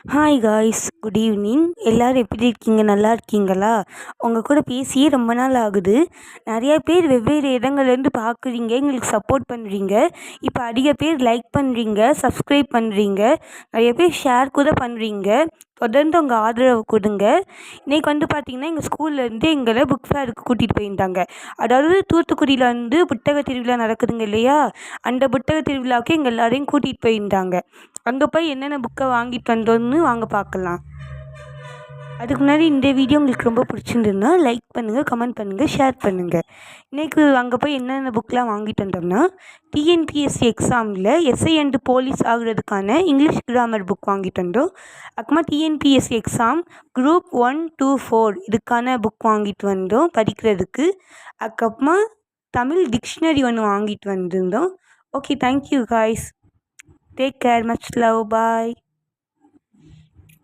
Hi guys, good evening. எல்லோரும் எப்படி இருக்கீங்க? நல்லா இருக்கீங்களா? உங்கள் கூட பேசியே ரொம்ப நாள் ஆகுது. நிறையா பேர் வெவ்வேறு இடங்கள்லேருந்து பார்க்குறீங்க, எங்களுக்கு சப்போர்ட் பண்ணுறீங்க. இப்போ அதிக பேர் லைக் பண்ணுறீங்க, சப்ஸ்கிரைப் பண்ணுறீங்க, நிறைய பேர் ஷேர் கூட பண்ணுறீங்க. தொடர்ந்து உங்கள் ஆதரவு கொடுங்க. இன்றைக்கி பார்த்திங்கன்னா எங்கள் ஸ்கூல்லேருந்து எங்களை புக் ஃபேருக்கு கூட்டிகிட்டு போயிருந்தாங்க. அதாவது தூத்துக்குடியில் புத்தக திருவிழா நடக்குதுங்க இல்லையா, அந்த புத்தக திருவிழாவுக்கு எங்கள் எல்லாரையும் கூட்டிகிட்டு போயிருந்தாங்க. அங்கே போய் என்னென்ன புக்கை வாங்கிட்டு வந்தோன்னு வாங்க பார்க்கலாம். அதுக்கு முன்னாடி இந்த வீடியோ உங்களுக்கு ரொம்ப பிடிச்சிருந்ததுன்னா லைக் பண்ணுங்கள், கமெண்ட் பண்ணுங்கள், ஷேர் பண்ணுங்கள். இன்றைக்கி அங்கே போய் என்னென்ன புக்கெலாம் வாங்கிட்டு வந்தோம்னா, டிஎன்பிஎஸ்சி எக்ஸாமில் எஸ்ஐ அண்டு போலீஸ் ஆகுறதுக்கான இங்கிலீஷ் கிராமர் புக் வாங்கிட்டு வந்தோம். அப்புறமா டிஎன்பிஎஸ்சி எக்ஸாம் குரூப் 1, 2, 4 இதுக்கான புக் வாங்கிட்டு வந்தோம் படிக்கிறதுக்கு. அதுக்கப்புறமா தமிழ் டிக்ஷனரி ஒன்று வாங்கிட்டு வந்திருந்தோம். Okay, thank you guys. Take care, much love, bye.